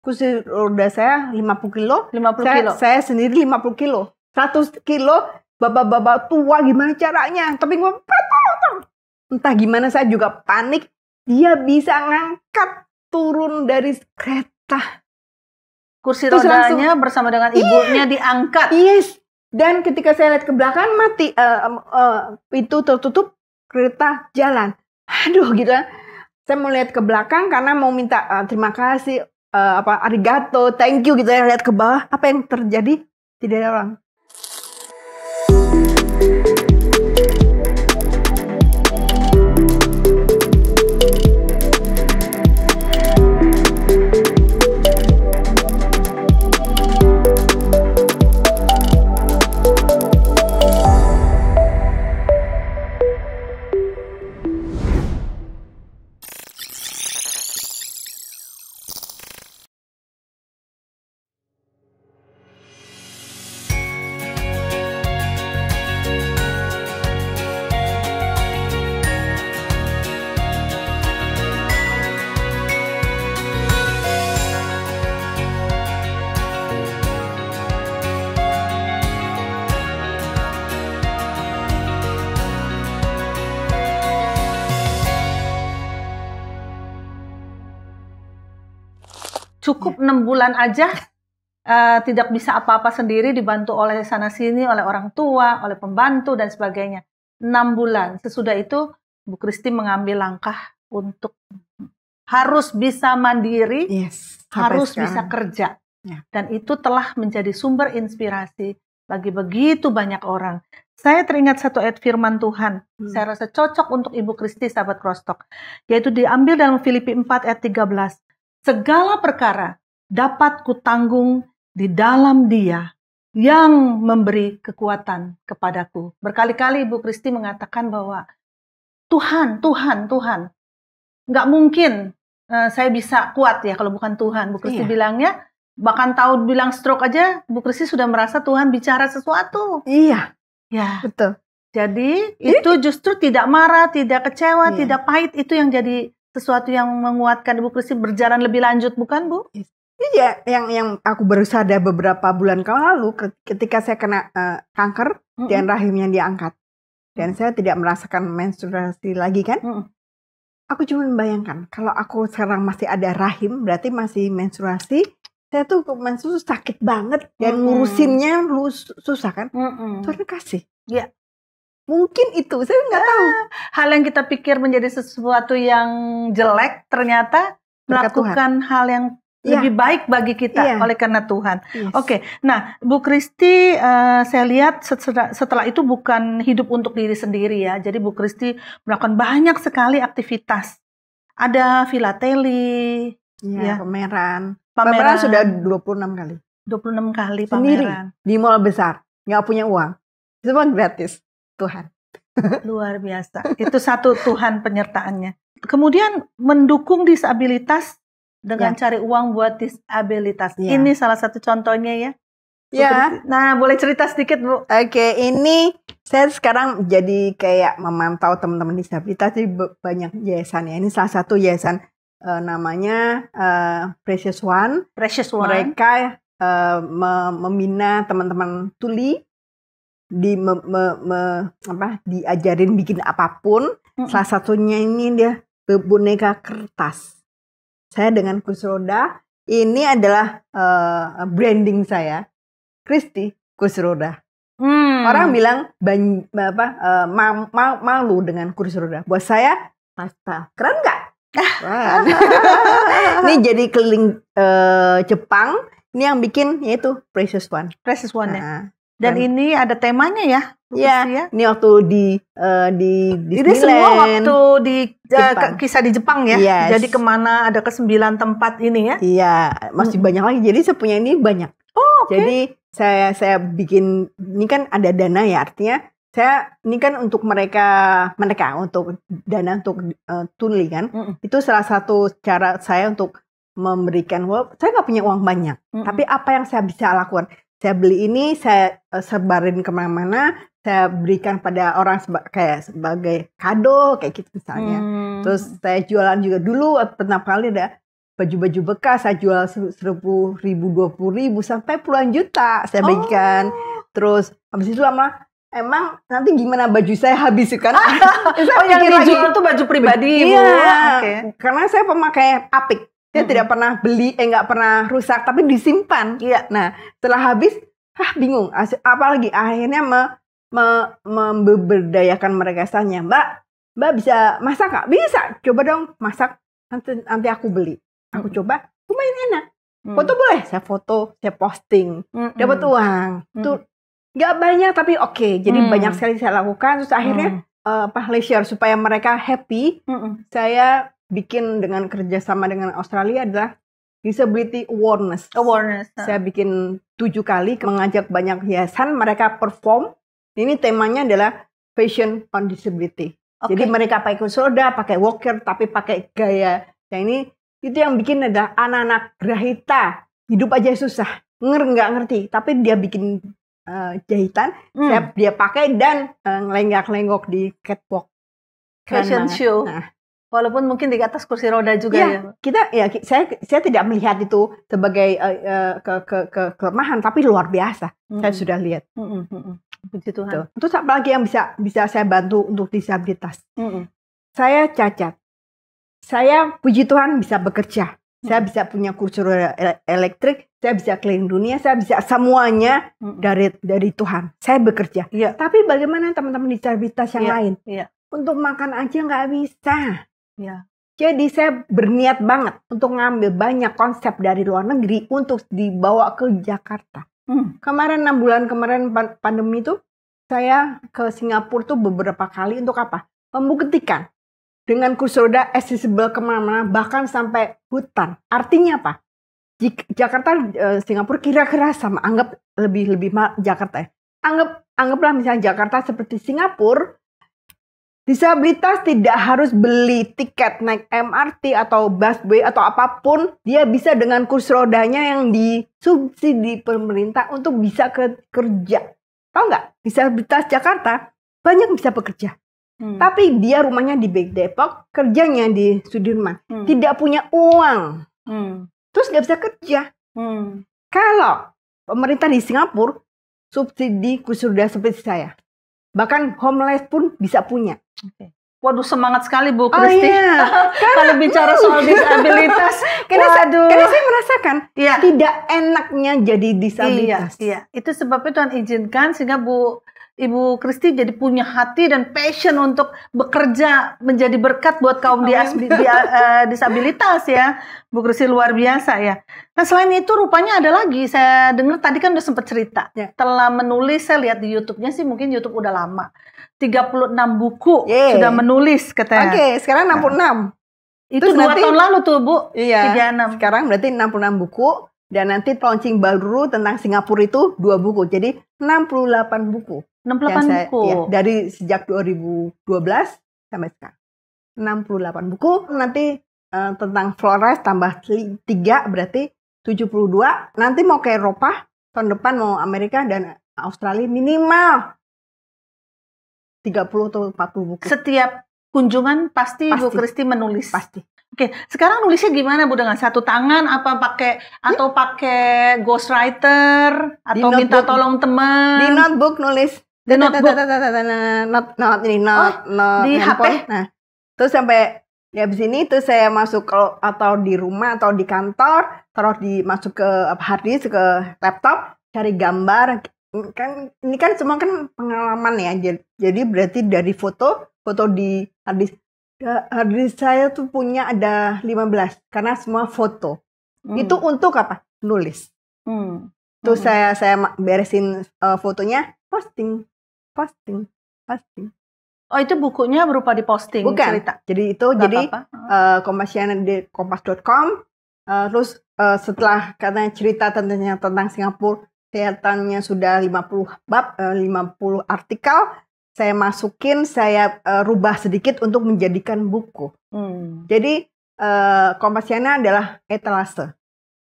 kursi roda saya 50 kilo. 50 saya, kilo. Saya sendiri 50 kilo. 100 kilo, bapak-bapak tua gimana caranya? Tapi ngomong, tolong. Entah gimana saya juga panik. Dia bisa ngangkat turun dari kereta. Kursi Terus rodanya bersama dengan ibunya diangkat. Yes. Dan ketika saya lihat ke belakang, mati. Pintu tertutup, kereta jalan. Aduh gitu kan. Saya mau lihat ke belakang karena mau minta terima kasih, arigato, thank you gitu ya. Lihat ke bawah, apa yang terjadi? Tidak ada orang. Cukup 6 bulan aja tidak bisa apa-apa sendiri, dibantu oleh sana-sini, oleh orang tua, oleh pembantu dan sebagainya. 6 bulan. Sesudah itu Bu Kristi mengambil langkah untuk harus bisa mandiri, harus bisa kerja. Dan itu telah menjadi sumber inspirasi bagi begitu banyak orang. Saya teringat satu ayat firman Tuhan. Saya rasa cocok untuk Ibu Kristi, sahabat Crosstalk. Yaitu diambil dalam Filipi 4 ayat 13. Segala perkara dapat kutanggung di dalam Dia yang memberi kekuatan kepadaku. Berkali-kali Ibu Kristi mengatakan bahwa Tuhan. Nggak mungkin saya bisa kuat ya kalau bukan Tuhan. Bu Kristi bilangnya, bahkan tahu bilang stroke aja, Bu Kristi sudah merasa Tuhan bicara sesuatu. Iya. Ya. Betul. Jadi itu justru tidak marah, tidak kecewa, tidak pahit. Itu yang jadi sesuatu yang menguatkan Ibu Kristi berjalan lebih lanjut, bukan Bu? Iya, yang aku baru sadar beberapa bulan lalu ketika saya kena kanker dan rahimnya diangkat. Dan saya tidak merasakan menstruasi lagi kan. Aku cuma membayangkan, kalau aku sekarang masih ada rahim, berarti masih menstruasi, saya tuh menstruasi sakit banget. Dan ngurusinnya susah kan. Tuhan kasih. Iya. Mungkin itu, saya nggak tahu. Hal yang kita pikir menjadi sesuatu yang jelek, ternyata melakukan hal yang lebih baik bagi kita oleh karena Tuhan. Oke, nah Bu Kristi, saya lihat setelah itu bukan hidup untuk diri sendiri ya. Jadi Bu Kristi melakukan banyak sekali aktivitas. Ada filateli, pameran. Pameran sudah 26 kali. 26 kali sendiri, pameran. Di mall besar, nggak punya uang. Semua gratis. Tuhan. Luar biasa. Itu satu Tuhan penyertaannya. Kemudian mendukung disabilitas dengan cari uang buat disabilitas. Ini salah satu contohnya ya. Nah, boleh cerita sedikit Bu? Oke, ini saya sekarang jadi kayak memantau teman-teman disabilitas di banyak yayasan ya. Ini salah satu yayasan namanya Precious One. Precious One. Mereka membina teman-teman tuli. Diajarin bikin apapun. Salah satunya ini dia boneka kertas. Saya dengan kursi roda, ini adalah branding saya, Kristi kursi roda. Orang bilang malu dengan kursi roda. Buat saya, keren nggak? Ini jadi keliling Jepang. Ini yang bikin yaitu Precious One. Precious One ya. Dan ini ada temanya ya? Iya, ini waktu di ini semua waktu di kisah di Jepang ya? Jadi kemana ada ke 9 tempat ini ya? Iya, masih banyak lagi. Jadi saya punya ini banyak. Jadi saya bikin, ini kan ada dana ya, artinya saya ini kan untuk mereka untuk dana untuk tuli kan. Itu salah satu cara saya untuk memberikan, saya nggak punya uang banyak, tapi apa yang saya bisa lakukan? Saya beli ini, saya sebarin kemana-mana, saya berikan pada orang sebagai kado, kayak gitu misalnya. Terus saya jualan juga dulu, pertama kali ada baju-baju bekas saya jual 10.000, 20.000 sampai puluhan juta saya bagikan. Terus habis itu lama emang nanti gimana baju saya habis kan? Yang dijual tuh baju pribadi, Bu. Iya, karena saya pemakai Apik. Saya tidak pernah beli, nggak pernah rusak, tapi disimpan. Iya. Nah, setelah habis, bingung. Apalagi akhirnya memberdayakan mereka tanya, Mbak bisa masak nggak? Bisa, coba dong masak. Nanti aku beli. Aku coba, lumayan enak. Foto boleh? Saya foto, saya posting, dapat uang. Tuh nggak banyak tapi oke. Jadi banyak sekali saya lakukan. Terus akhirnya leisure supaya mereka happy. Saya bikin dengan kerjasama dengan Australia adalah Disability Awareness. Saya bikin 7 kali mengajak banyak yayasan mereka perform. Ini temanya adalah Fashion on Disability. Jadi mereka pakai kursi roda, pakai walker, tapi pakai gaya. Yang ini itu yang bikin adalah anak-anak grahita hidup aja susah, nggak ngerti. Tapi dia bikin jahitan, dia pakai dan lenggak-lenggok di catwalk. Fashion show. Walaupun mungkin di atas kursi roda juga saya tidak melihat itu sebagai kelemahan, tapi luar biasa. Saya sudah lihat. Puji Tuhan. Terus apa lagi yang bisa saya bantu untuk disabilitas? Saya cacat. Saya puji Tuhan bisa bekerja. Saya bisa punya kursi roda elektrik. Saya bisa keliling dunia. Saya bisa semuanya dari Tuhan. Saya bekerja. Tapi bagaimana teman-teman disabilitas yang lain? Untuk makan aja nggak bisa. Jadi saya berniat banget untuk ngambil banyak konsep dari luar negeri untuk dibawa ke Jakarta. Kemarin 6 bulan kemarin pandemi itu saya ke Singapura tuh beberapa kali untuk apa? Membuktikan dengan kursi roda accessible kemana-mana bahkan sampai hutan. Artinya apa? Jakarta Singapura kira-kira sama. Anggap lebih Jakarta ya. Anggaplah misalnya Jakarta seperti Singapura. Disabilitas tidak harus beli tiket naik MRT atau busway atau apapun. Dia bisa dengan kursi rodanya yang disubsidi pemerintah untuk bisa kerja. Tahu nggak? Disabilitas Jakarta banyak bisa bekerja. Tapi dia rumahnya di Depok, kerjanya di Sudirman. Tidak punya uang. Terus nggak bisa kerja. Kalau pemerintah di Singapura subsidi kursi roda seperti saya. Bahkan homeless pun bisa punya. Waduh, semangat sekali Bu Kristi. Kalau bicara soal disabilitas. Karena saya merasakan tidak enaknya jadi disabilitas. Itu sebabnya Tuhan izinkan sehingga Ibu Kristi jadi punya hati dan passion untuk bekerja menjadi berkat buat kaum disabilitas ya. Bu Kristi luar biasa ya. Nah selain itu rupanya ada lagi, saya dengar tadi kan udah sempat cerita. Telah menulis, saya lihat di YouTube-nya sih mungkin YouTube udah lama. 36 buku sudah menulis katanya. Sekarang 66. Itu 2 tahun lalu tuh Bu. 36. Sekarang berarti 66 buku. Dan nanti launching baru tentang Singapura itu 2 buku. Jadi 68 buku. 68 buku. Dari sejak 2012 sampai sekarang. 68 buku. Nanti tentang Flores tambah 3 berarti 72. Nanti mau ke Eropa. Tahun depan mau Amerika dan Australia minimal 30 atau 40 buku. Setiap kunjungan pasti. Bu Kristi menulis. Pasti. Oke, sekarang nulisnya gimana Bu? Dengan satu tangan apa pakai ghostwriter atau minta tolong teman? Di notebook nulis. Di notebook. Di HP. Nah, terus sampai habis ini terus saya masuk atau di rumah atau di kantor, masuk ke hard disk, ke laptop, cari gambar. Ini kan semua kan pengalaman ya. Jadi berarti dari foto di hard disk. Harddisk saya tuh punya ada 15 karena semua foto. Itu untuk apa? Nulis. Terus saya beresin fotonya, posting. Oh itu bukunya berupa di posting? Bukan. Cerita? Jadi Kompasiana di kompas.com. Terus setelah katanya cerita tentang Singapura, kelihatannya sudah 50 bab, 50 artikel. Saya masukin, saya rubah sedikit untuk menjadikan buku. Jadi Kompasiana adalah etalase,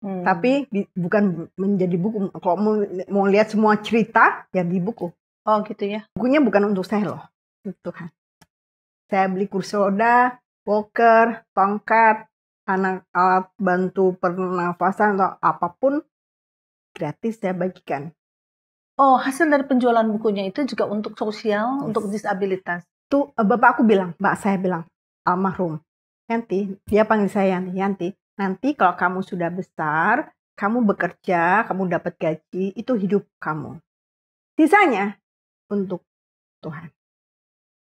tapi bukan menjadi buku. Kalau mau lihat semua cerita, ya di buku. Oh gitu ya. Bukunya bukan untuk saya loh, Tuhan. Saya beli kursi roda, walker, tongkat, alat bantu pernafasan atau apapun gratis saya bagikan. Oh, hasil dari penjualan bukunya itu juga untuk sosial, Yes. untuk disabilitas. Tuh bapak aku bilang, mbak saya bilang, almarhum Yanti, dia panggil saya Yanti, nanti kalau kamu sudah besar, kamu bekerja, kamu dapat gaji, itu hidup kamu. Sisanya untuk Tuhan.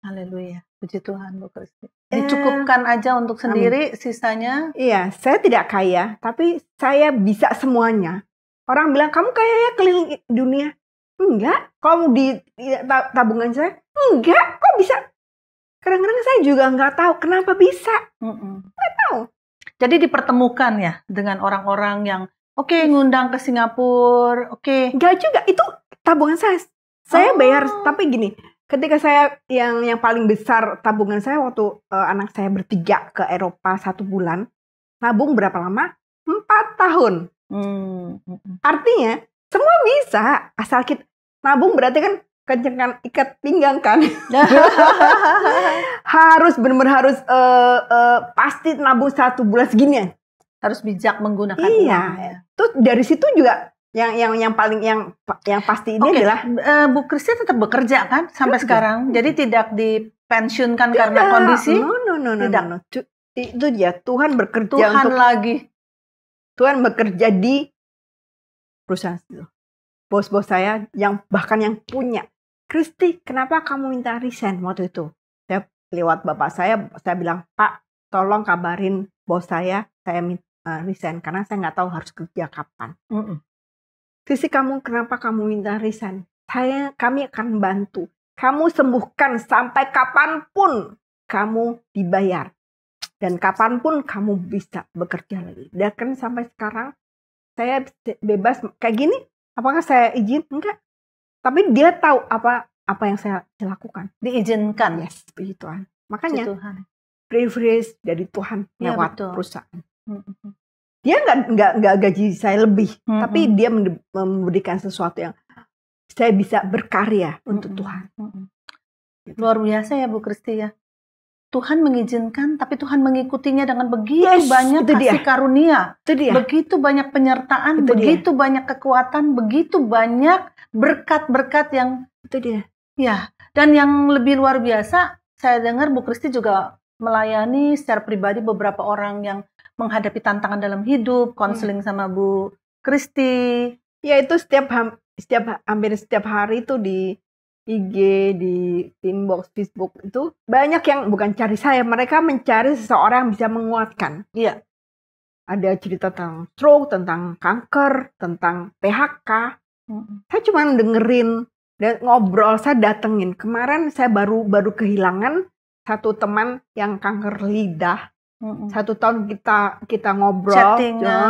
Haleluya, puji Tuhan Bu Kristi. Dicukupkan aja untuk sendiri, sisanya. Iya, saya tidak kaya, tapi saya bisa semuanya. Orang bilang, kamu kaya ya keliling dunia. Enggak, kalau di tabungan saya, enggak, kok bisa? Kadang-kadang saya juga nggak tahu kenapa bisa. Nggak tahu. Jadi dipertemukan ya dengan orang-orang yang ngundang ke Singapura, Nggak juga, itu tabungan saya. Saya bayar, tapi gini, ketika saya yang paling besar tabungan saya waktu anak saya bertiga ke Eropa 1 bulan, nabung berapa lama? 4 tahun. Artinya semua bisa, asal kita nabung berarti kan kencengkan ikat pinggang kan. Harus benar-benar harus pasti nabung 1 bulan segini ya. Harus bijak menggunakan uang. Ya. Terus dari situ juga yang paling yang pasti ini adalah Bu Kristi tetap bekerja kan sampai sekarang. Jadi tidak dipensiunkan karena kondisi. No. Itu dia, Tuhan bekerja Tuhan bekerja di perusahaan itu. Bos-bos saya yang bahkan yang punya, Kristi, kenapa kamu minta resign waktu itu? Saya lewat bapak saya bilang, Pak, tolong kabarin bos saya minta resign karena saya nggak tahu harus kerja kapan. Kristi, kenapa kamu minta resign? Kami akan bantu. Kamu sembuhkan sampai kapanpun kamu dibayar. Dan kapanpun kamu bisa bekerja lagi. Dan kan sampai sekarang saya bebas kayak gini. Apakah saya izin? Enggak. Tapi dia tahu apa yang saya lakukan. Diizinkan. Yes, puji Tuhan. Makanya privilege dari Tuhan lewat perusahaan. Dia nggak gaji saya lebih, tapi dia memberikan sesuatu yang saya bisa berkarya untuk Tuhan. Luar biasa ya Bu Kristi ya. Tuhan mengizinkan, tapi Tuhan mengikutinya dengan begitu banyak kasih karunia, begitu banyak penyertaan, begitu banyak kekuatan, begitu banyak berkat-berkat yang itu dia. Ya, dan yang lebih luar biasa, saya dengar Bu Kristi juga melayani secara pribadi beberapa orang yang menghadapi tantangan dalam hidup, konseling sama Bu Kristi. Ya itu hampir setiap hari itu di IG, di inbox Facebook itu banyak yang bukan cari saya, mereka mencari seseorang yang bisa menguatkan. Iya. Ada cerita tentang stroke, tentang kanker, tentang PHK. Saya cuma dengerin dan ngobrol, saya datengin. Kemarin saya baru kehilangan satu teman yang kanker lidah. 1 tahun kita ngobrol,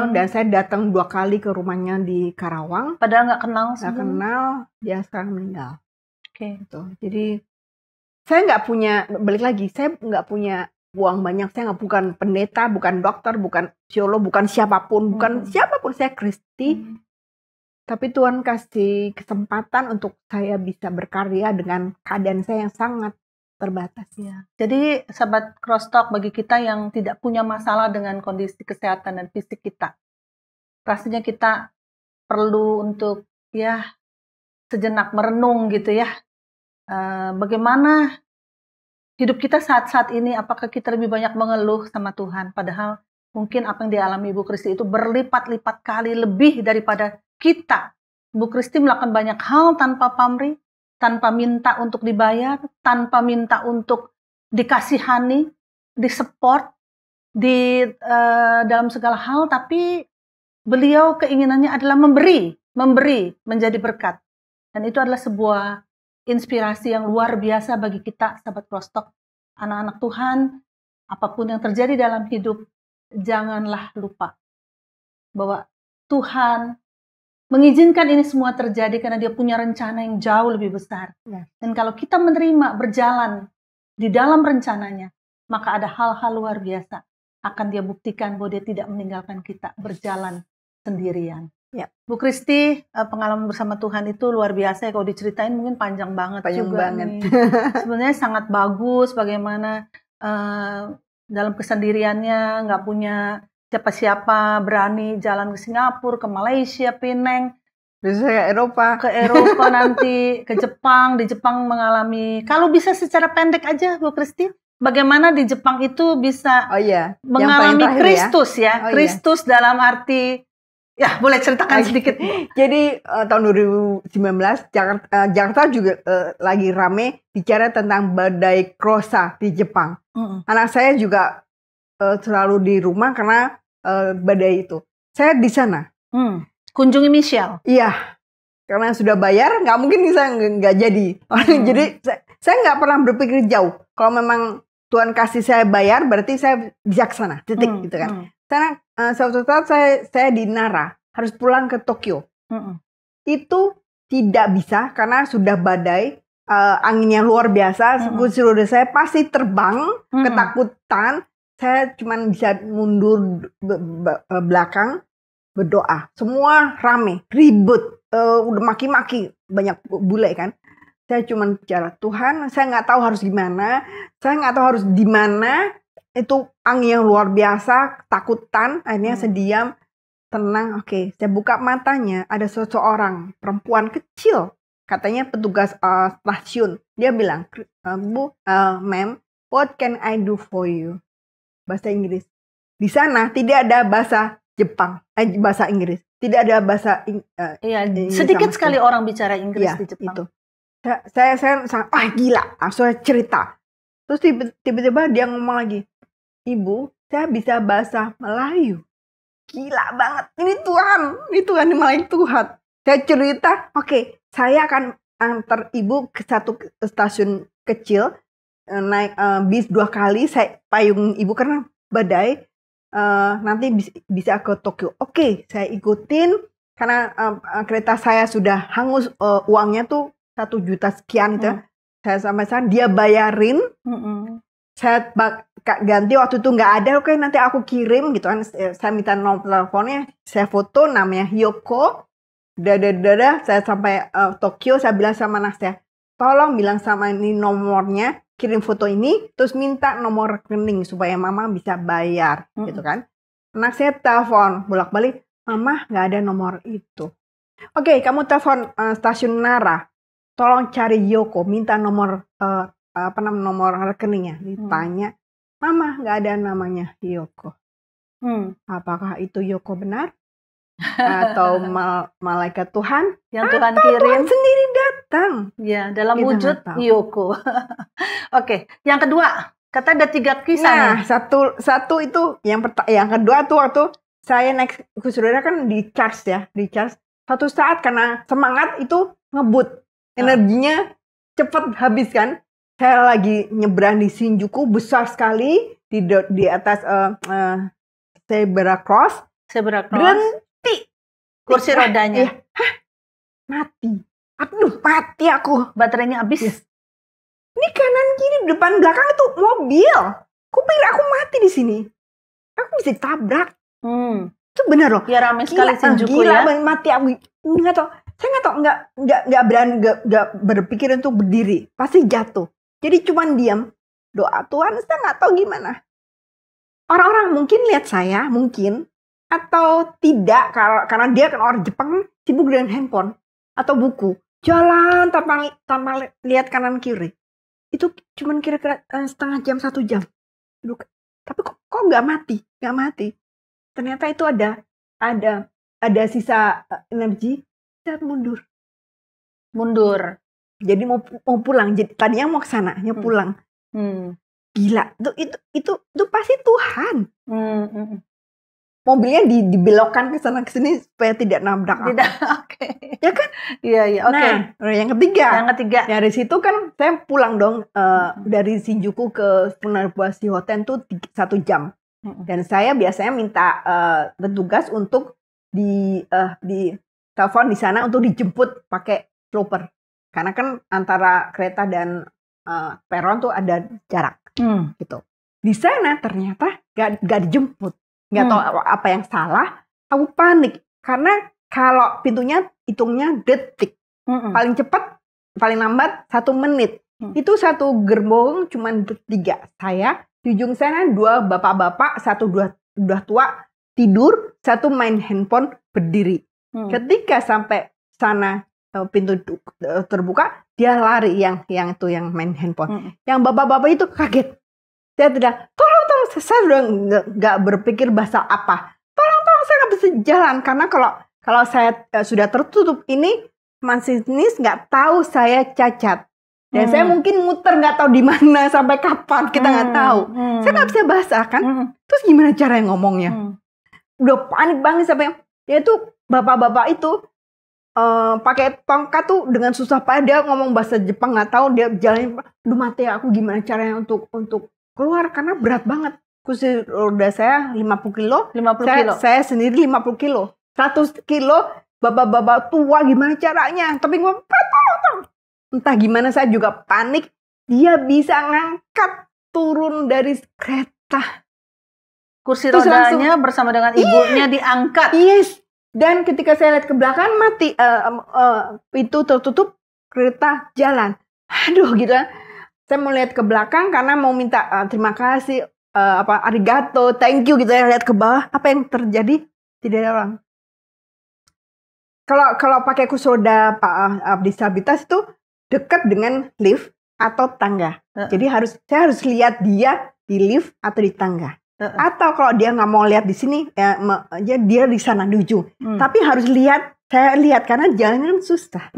dan saya datang 2 kali ke rumahnya di Karawang. Padahal nggak kenal. Nggak kenal, dia sekarang meninggal. Gitu. Jadi saya nggak punya, balik lagi, saya nggak punya uang banyak. Saya bukan pendeta, bukan dokter, bukan psikolog, bukan siapapun, saya Kristi. Tapi Tuhan kasih kesempatan untuk saya bisa berkarya dengan keadaan saya yang sangat terbatas. Ya. Jadi sahabat Crosstalk, bagi kita yang tidak punya masalah dengan kondisi kesehatan dan fisik kita, rasanya kita perlu untuk sejenak merenung gitu ya. Bagaimana hidup kita saat-saat ini, apakah kita lebih banyak mengeluh sama Tuhan, padahal mungkin apa yang dialami Ibu Kristi itu berlipat-lipat kali lebih daripada kita. Bu Kristi melakukan banyak hal tanpa pamrih, tanpa minta untuk dibayar, tanpa minta untuk dikasihani, disupport dalam segala hal, tapi beliau keinginannya adalah memberi menjadi berkat. Dan itu adalah sebuah inspirasi yang luar biasa bagi kita, sahabat Crosstalk. Anak-anak Tuhan, apapun yang terjadi dalam hidup, janganlah lupa bahwa Tuhan mengizinkan ini semua terjadi karena dia punya rencana yang jauh lebih besar. Dan kalau kita menerima, berjalan di dalam rencananya, maka ada hal-hal luar biasa akan dia buktikan bahwa dia tidak meninggalkan kita berjalan sendirian. Ya. Bu Kristi, pengalaman bersama Tuhan itu luar biasa ya. Kalau diceritain mungkin panjang banget juga. Nih. Sebenarnya sangat bagus bagaimana dalam kesendiriannya, nggak punya siapa-siapa, berani jalan ke Singapura, ke Malaysia, Penang, Bisa ke Eropa. ke Eropa nanti, ke Jepang. Di Jepang mengalami, kalau bisa secara pendek aja Bu Kristi, bagaimana di Jepang itu bisa Oh iya, yang paling mengalami terakhir ya. Kristus ya, Oh iya. Kristus dalam arti, ya boleh ceritakan sedikit Bu. Jadi tahun 2019 Jakarta juga lagi rame bicara tentang badai Krosa di Jepang. Anak saya juga selalu di rumah karena badai itu. Saya di sana. Kunjungi Michelle. Iya, karena sudah bayar nggak mungkin bisa nggak jadi. Jadi saya nggak pernah berpikir jauh. Kalau memang Tuhan kasih saya bayar, berarti saya bijaksana. Titik gitu kan. Karena suatu saat saya di Nara harus pulang ke Tokyo. Itu tidak bisa karena sudah badai, anginnya luar biasa. Seluruh saya pasti terbang, ketakutan. Saya cuma bisa mundur belakang, berdoa. Semua rame, ribut, udah maki-maki, banyak bule kan. Saya cuma bicara, Tuhan, saya nggak tahu harus gimana. Saya nggak tahu harus di mana. Itu angin yang luar biasa, takutan. Akhirnya saya diam, tenang. Oke, saya buka matanya. Ada seseorang, perempuan kecil. Katanya petugas stasiun. Dia bilang, Bu, ma'am, what can I do for you? Bahasa Inggris. Di sana tidak ada bahasa Jepang, bahasa Inggris. Tidak ada bahasa Inggris sedikit sekali orang bicara Inggris ya, di Jepang. Itu. Saya gila, saya cerita. Terus tiba-tiba dia ngomong lagi, Ibu, saya bisa bahasa Melayu. Gila banget, ini Tuhan dimalain Tuhan. Saya cerita, oke, saya akan antar Ibu ke satu stasiun kecil, naik bis 2 kali, saya payung Ibu karena badai. Nanti bisa ke Tokyo. Oke, saya ikutin karena kereta saya sudah hangus, uangnya tuh 1 juta sekian gitu. Saya sampai sana dia bayarin. Saya ganti waktu itu nggak ada. Oke, nanti aku kirim gitu kan. Saya minta nomor teleponnya, saya foto namanya Hyoko. Saya sampai Tokyo, saya bilang sama anak saya, tolong bilang sama ini nomornya, kirim foto ini, terus minta nomor rekening supaya mama bisa bayar, gitu kan. Anak saya telepon bolak-balik, mama nggak ada nomor itu. Oke, kamu telepon stasiun Nara, tolong cari Yoko, minta nomor nomor rekeningnya. Ditanya, mama nggak ada namanya Yoko. Apakah itu Yoko benar? Atau malaikat Tuhan? Yang Tuhan kirim? Tuhan sendiri datang. Ya, dalam wujud Yoko. Oke, yang kedua, kata ada 3 kisah. Nah, satu itu yang kedua tuh waktu saya naik kursi roda kan di charge. Satu saat karena semangat itu ngebut, energinya cepat habis kan. Saya lagi nyebrang di Shinjuku besar sekali di atas zebra cross. Berhenti kursi rodanya. Mati. Aduh, mati aku. Baterainya habis. Yes. Ini kanan kiri depan belakang itu mobil. Kupikir aku mati di sini. Aku bisa ditabrak. Itu benar loh. Ya ramai sekali Shinjuku ya. Gila, mati aku. Nggak tahu. Saya nggak tahu. Nggak berani. Nggak berpikir untuk berdiri. Pasti jatuh. Jadi cuman diam. Doa Tuhan. Saya nggak tahu gimana. Orang-orang mungkin lihat saya. Mungkin. Atau tidak. Karena dia kan orang Jepang. Sibuk dengan handphone. Atau buku. Jalan tanpa lihat kanan kiri. Itu cuman kira-kira setengah jam, 1 jam. Tapi kok nggak mati. Ternyata itu ada sisa energi. Saya mundur. Jadi mau pulang. Jadi tadinya mau ke sana, pulang. Gila. Itu pasti Tuhan. Mobilnya dibelokkan ke sana ke sini supaya tidak nabrak. Tidak, oke. Ya kan? Iya, oke. Nah, yang ketiga. Dari situ kan saya pulang dong dari Shinjuku ke Funabashi Hotel tuh 1 jam. Dan saya biasanya minta petugas untuk di telepon di sana untuk dijemput pakai chopper. Karena kan antara kereta dan peron tuh ada jarak. Gitu. Di sana ternyata gak dijemput. Nggak tahu apa yang salah, aku panik. Karena kalau pintunya hitungnya detik. Paling cepat, paling lambat 1 menit. Itu satu gerbong cuma 3. Saya, Di ujung sana 2 bapak-bapak, 1 udah tua tidur, 1 main handphone berdiri. Ketika sampai sana pintu terbuka, dia lari yang main handphone. Yang bapak-bapak itu kaget. Saya tidak, tolong, saya sudah nggak berpikir bahasa apa. Tolong, saya nggak bisa jalan karena kalau saya sudah tertutup ini, masinis nggak tahu saya cacat. Dan saya mungkin muter nggak tahu di mana sampai kapan, kita nggak tahu. Saya nggak bisa bahasa kan. Terus gimana cara ngomongnya? Udah panik banget sampai dia tuh bapak-bapak itu pakai tongkat tuh dengan susah payah dia ngomong bahasa Jepang nggak tahu, dia jalan, aduh mati aku gimana caranya untuk keluar karena berat banget. Kursi roda saya 50 kilo, saya sendiri 50 kilo, 100 kilo, bapak-bapak tua gimana caranya? Tapi ngomong, tolong. Entah gimana saya juga panik, dia bisa ngangkat turun dari kereta. Kursi rodanya bersama dengan ibunya diangkat. Yes. Dan ketika saya lihat ke belakang mati, pintu tertutup, kereta jalan. Aduh gitu. Saya mau lihat ke belakang karena mau minta terima kasih, arigato, thank you gitu ya. Lihat ke bawah, apa yang terjadi? Tidak ada orang. Kalau pakai kursi roda disabilitas itu dekat dengan lift atau tangga. Jadi saya harus lihat dia di lift atau di tangga. Atau kalau dia nggak mau lihat di sini, dia di sana di ujung. Tapi harus saya lihat karena jalannya susah.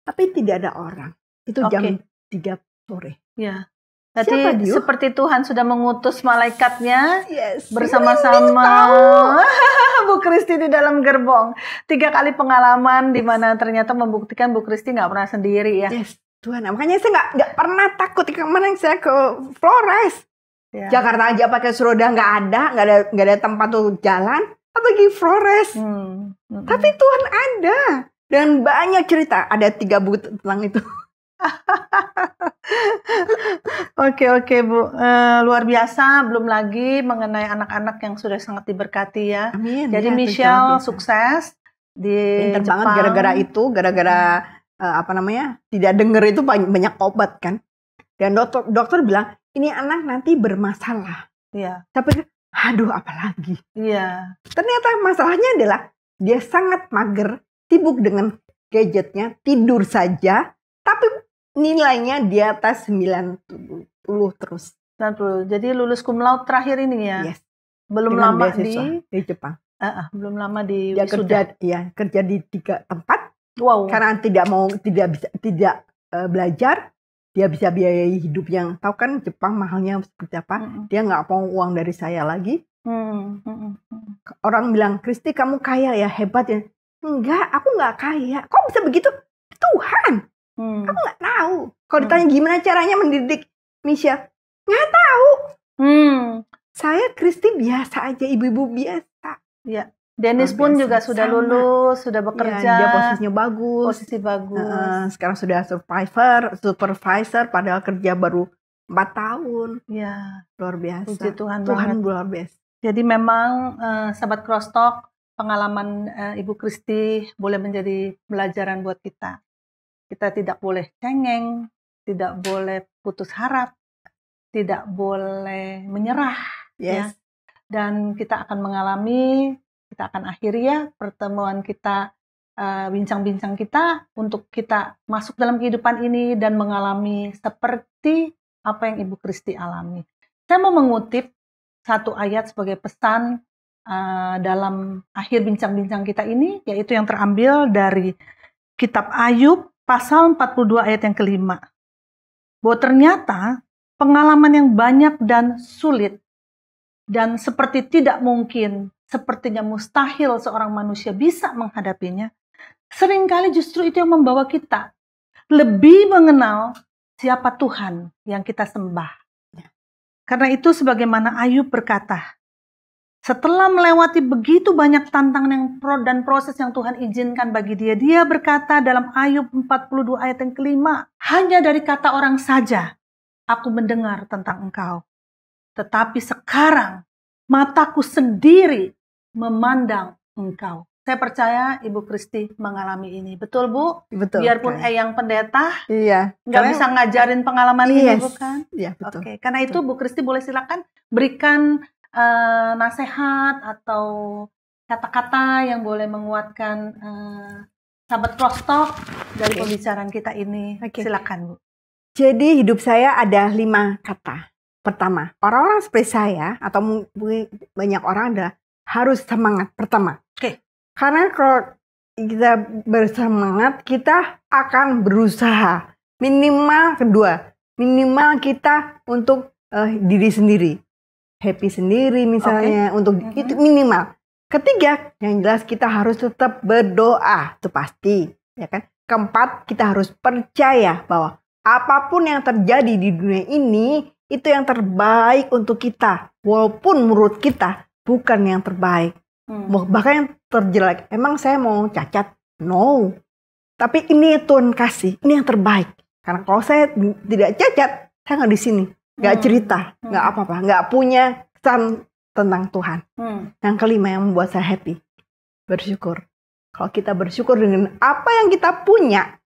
Tapi tidak ada orang. Itu jam 3 sore. Ya. Jadi seperti Tuhan sudah mengutus malaikatnya bersama-sama Bu Kristi di dalam gerbong. 3 kali pengalaman di mana ternyata membuktikan Bu Kristi nggak pernah sendiri ya. Yes, Tuhan. Makanya saya nggak pernah takut. Kemana saya ke Flores. Ya. Jakarta aja pakai roda nggak ada tempat untuk jalan. Apalagi Flores. Tapi Tuhan ada. Dan banyak cerita. Ada 3 buku tentang itu. Oke Bu, luar biasa. Belum lagi mengenai anak-anak yang sudah sangat diberkati ya. Amin. Jadi ya, Michelle sukses di Pinter Jepang. Banget gara-gara tidak dengar itu banyak obat kan. Dan dokter bilang ini anak nanti bermasalah. Iya. Tapi aduh apalagi. Iya. Ternyata masalahnya adalah dia sangat mager, sibuk dengan gadgetnya, tidur saja, tapi nilainya di atas 90 terus. 90. Jadi lulus cum laude terakhir ini ya. Yes. Belum dengan lama di Jepang. Belum lama di dia wisuda. kerja di 3 tempat. Wow. Karena tidak belajar, dia bisa biayai hidup yang tahu kan Jepang mahalnya seperti apa. Dia nggak mau uang dari saya lagi. Orang bilang, Kristi kamu kaya ya, hebat ya. Enggak, aku nggak kaya. Kok bisa begitu? Tuhan. Aku nggak tahu. Kalau ditanya gimana caranya mendidik Misha, nggak tahu. Saya Kristi biasa aja, ibu-ibu biasa. Ya. Dennis pun juga sudah lulus, sudah bekerja. Ya, dia posisinya bagus. Posisi bagus. Sekarang sudah supervisor, padahal kerja baru 4 tahun. Ya. Luar biasa. Puji Tuhan luar biasa. Jadi memang sahabat Crosstalk, pengalaman Ibu Kristi boleh menjadi pelajaran buat kita. Kita tidak boleh cengeng, tidak boleh putus harap, tidak boleh menyerah. Yes. Ya. Dan kita akan akhiri ya pertemuan kita, bincang-bincang kita untuk kita masuk dalam kehidupan ini dan mengalami seperti apa yang Ibu Kristi alami. Saya mau mengutip satu ayat sebagai pesan dalam akhir bincang-bincang kita ini, yaitu yang terambil dari kitab Ayub pasal 42 ayat yang kelima. Bahwa ternyata pengalaman yang banyak dan sulit dan seperti tidak mungkin, sepertinya mustahil seorang manusia bisa menghadapinya, seringkali justru itu yang membawa kita lebih mengenal siapa Tuhan yang kita sembah. Karena itu sebagaimana Ayub berkata, setelah melewati begitu banyak tantangan dan proses yang Tuhan izinkan bagi dia, dia berkata dalam Ayub 42 ayat yang kelima, hanya dari kata orang saja aku mendengar tentang engkau. Tetapi sekarang mataku sendiri memandang engkau. Saya percaya Ibu Kristi mengalami ini. Betul, Bu? Betul. Biarpun kan. Eyang pendeta Iya. nggak bisa ngajarin pengalaman ini, Yes. bukan? Iya, betul. Oke, karena itu Bu Kristi boleh silakan berikan nasihat atau kata-kata yang boleh menguatkan sahabat Crosstalk dari pembicaraan kita ini. Silakan, Bu. Jadi hidup saya ada 5 kata. Pertama, orang-orang seperti saya atau mungkin banyak orang adalah harus semangat. Pertama. Karena kalau kita bersemangat, kita akan berusaha. Minimal kedua, minimal kita untuk diri sendiri. Happy sendiri misalnya, untuk itu minimal. Ketiga, yang jelas kita harus tetap berdoa, itu pasti, ya kan? Keempat, kita harus percaya bahwa apapun yang terjadi di dunia ini, itu yang terbaik untuk kita. Walaupun menurut kita bukan yang terbaik. Bahkan yang terjelek. Emang saya mau cacat? No. Tapi ini Tuhan kasih, ini yang terbaik. Karena kalau saya tidak cacat, saya nggak di sini. Nggak cerita, nggak apa-apa. Nggak punya kesan tentang Tuhan. Yang kelima yang membuat saya happy, bersyukur. Kalau kita bersyukur dengan apa yang kita punya,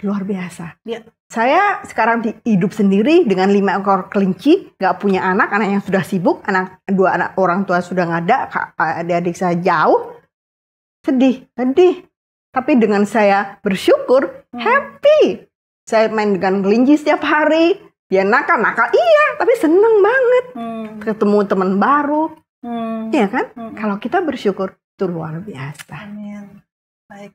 luar biasa. Ya. Saya sekarang hidup sendiri dengan 5 ekor kelinci, nggak punya anak yang sudah sibuk, 2 anak orang tua sudah nggak ada, adik-adik saya jauh, sedih. Tapi dengan saya bersyukur, happy. Saya main dengan kelinci setiap hari. Dia nakal, iya, tapi seneng banget. Ketemu teman baru. Iya kan? Kalau kita bersyukur, itu luar biasa. Amin. Baik.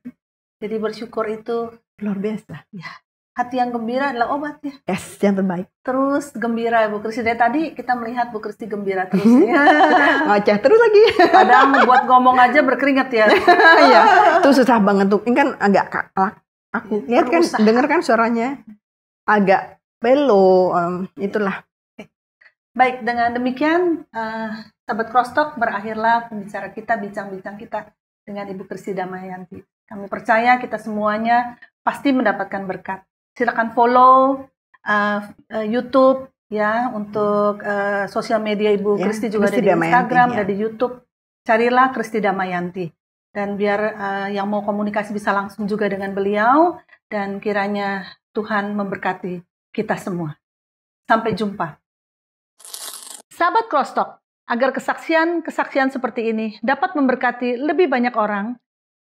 Jadi bersyukur itu luar biasa. Ya. Hati yang gembira adalah obatnya. Yes, yang terbaik. Terus gembira, Bu Kristi. Dari tadi kita melihat Bu Kristi gembira terus. Ngoceh terus lagi. Padahal buat ngomong aja berkeringat ya. Iya, itu susah banget tuh. Ini kan agak aku lihat kan, denger kan suaranya agak belo, itulah. Baik, dengan demikian sahabat Crosstalk, berakhirlah pembicara kita, bincang-bincang kita dengan Ibu Kristi Damayanti. Kami percaya kita semuanya pasti mendapatkan berkat. Silakan follow YouTube ya, untuk sosial media Ibu Kristi juga ada di Instagram, ada di YouTube. Carilah Kristi Damayanti. Dan biar yang mau komunikasi bisa langsung juga dengan beliau, dan kiranya Tuhan memberkati kita semua. Sampai jumpa. Sahabat Crosstalk, agar kesaksian seperti ini dapat memberkati lebih banyak orang,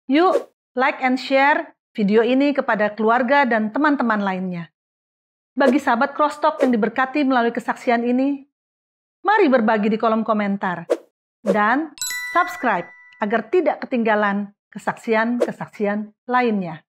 yuk like and share video ini kepada keluarga dan teman-teman lainnya. Bagi sahabat Crosstalk yang diberkati melalui kesaksian ini, mari berbagi di kolom komentar. Dan subscribe agar tidak ketinggalan kesaksian-kesaksian lainnya.